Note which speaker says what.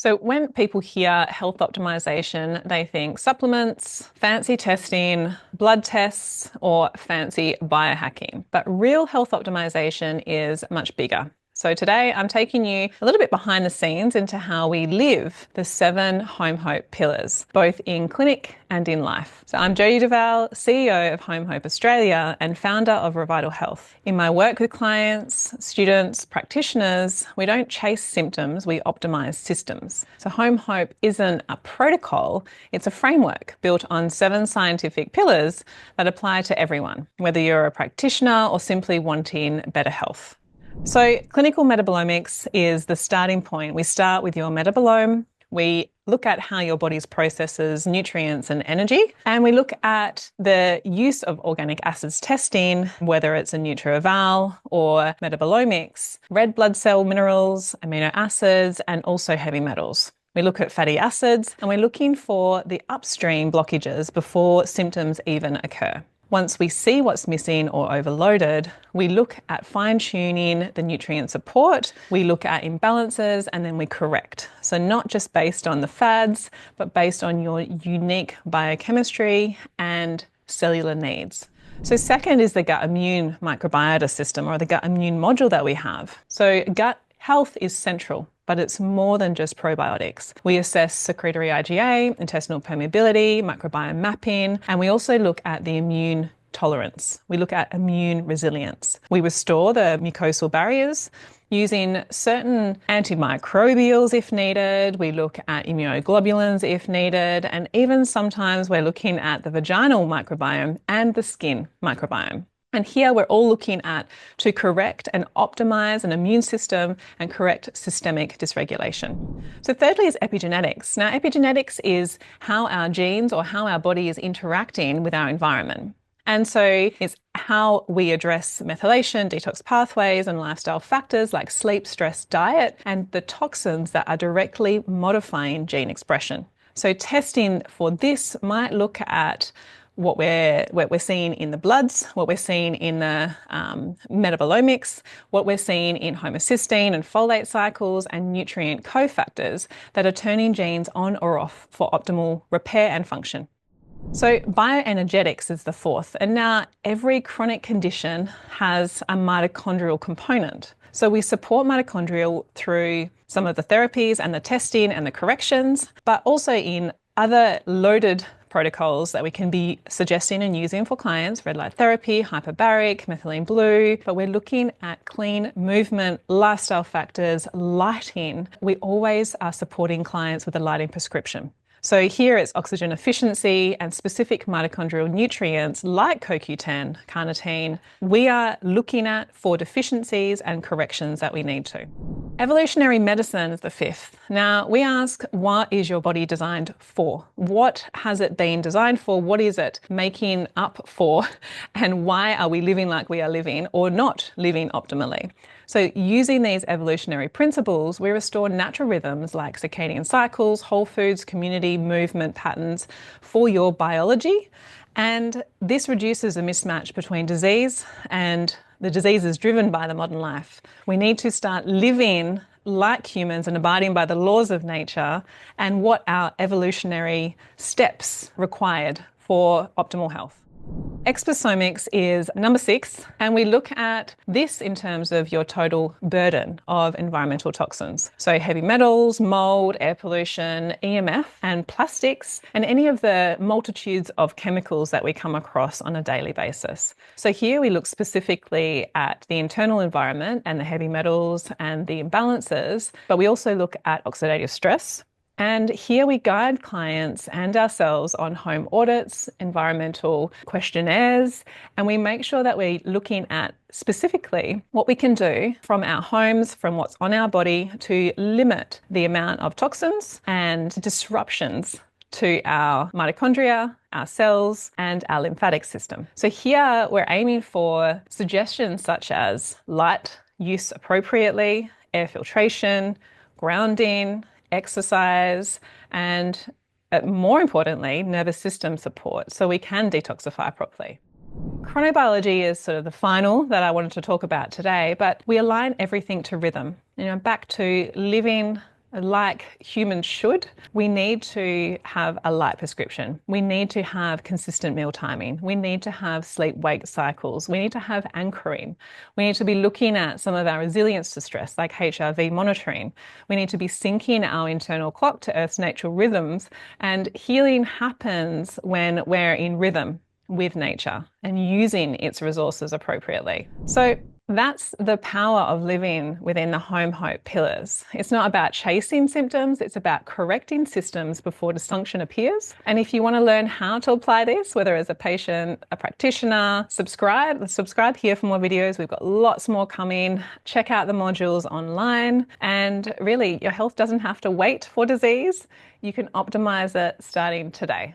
Speaker 1: So when people hear health optimization, they think supplements, fancy testing, blood tests, or fancy biohacking. But real health optimization is much bigger. So today I'm taking you a little bit behind the scenes into how we live the 7 HOMeHOPe pillars, both in clinic and in life. So I'm Jodie Duval, CEO of HOMeHOPe Australia and founder of Revital Health. In my work with clients, students, practitioners, we don't chase symptoms, we optimize systems. So HOMeHOPe isn't a protocol, it's a framework built on 7 scientific pillars that apply to everyone, whether you're a practitioner or simply wanting better health. So clinical metabolomics is the starting point. We start with your metabolome. We look at how your body processes nutrients and energy, and we look at the use of organic acids testing, whether it's a NutrEval or metabolomics, red blood cell minerals, amino acids, and also heavy metals. We look at fatty acids, and we're looking for the upstream blockages before symptoms even occur. Once we see what's missing or overloaded, we look at fine-tuning the nutrient support, we look at imbalances, and then we correct. So not just based on the fads, but based on your unique biochemistry and cellular needs. So second is the gut immune microbiota system, or the gut immune module that we have. So gut health is central, but it's more than just probiotics. We assess secretory IgA, intestinal permeability, microbiome mapping, and we also look at the immune tolerance. We look at immune resilience. We restore the mucosal barriers using certain antimicrobials if needed. We look at immunoglobulins if needed, and even sometimes we're looking at the vaginal microbiome and the skin microbiome. And here we're all looking at to correct and optimize an immune system and correct systemic dysregulation. So thirdly is epigenetics. Now, epigenetics is how our genes or how our body is interacting with our environment. And so it's how we address methylation, detox pathways, and lifestyle factors like sleep, stress, diet, and the toxins that are directly modifying gene expression. So testing for this might look at what we're seeing in the bloods, what we're seeing in the metabolomics, what we're seeing in homocysteine and folate cycles and nutrient cofactors that are turning genes on or off for optimal repair and function. So bioenergetics is the fourth. And now every chronic condition has a mitochondrial component. So we support mitochondria through some of the therapies and the testing and the corrections, but also in other loaded protocols that we can be suggesting and using for clients, red light therapy, hyperbaric, methylene blue, but we're looking at clean movement, lifestyle factors, lighting. We always are supporting clients with a lighting prescription. So here it's oxygen efficiency and specific mitochondrial nutrients like CoQ10, carnitine, we are looking at for deficiencies and corrections that we need to. Evolutionary medicine is the fifth. Now, we ask, what is your body designed for? What has it been designed for? What is it making up for? And why are we living like we are living or not living optimally? So using these evolutionary principles, we restore natural rhythms like circadian cycles, whole foods, community, movement patterns for your biology. And this reduces the mismatch between disease and the diseases driven by the modern life. We need to start living like humans and abiding by the laws of nature and what our evolutionary steps required for optimal health. Exposomics is number 6, and we look at this in terms of your total burden of environmental toxins. So heavy metals, mold, air pollution, EMF, and plastics, and any of the multitudes of chemicals that we come across on a daily basis. So here we look specifically at the internal environment and the heavy metals and the imbalances, but we also look at oxidative stress. And here we guide clients and ourselves on home audits, environmental questionnaires, and we make sure that we're looking at specifically what we can do from our homes, from what's on our body to limit the amount of toxins and disruptions to our mitochondria, our cells, and our lymphatic system. So here we're aiming for suggestions such as light use appropriately, air filtration, grounding, exercise, and more importantly, nervous system support so we can detoxify properly. Chronobiology is sort of the final that I wanted to talk about today, but we align everything to rhythm. Back to living like humans should, we need to have a light prescription. We need to have consistent meal timing. We need to have sleep-wake cycles. We need to have anchoring. We need to be looking at some of our resilience to stress, like HRV monitoring. We need to be syncing our internal clock to Earth's natural rhythms. And healing happens when we're in rhythm with nature and using its resources appropriately. So that's the power of living within the HOMeHOPe pillars. It's not about chasing symptoms, it's about correcting systems before dysfunction appears. And if you want to learn how to apply this, whether as a patient, a practitioner, subscribe here for more videos. We've got lots more coming. Check out the modules online. And really, your health doesn't have to wait for disease. You can optimize it starting today.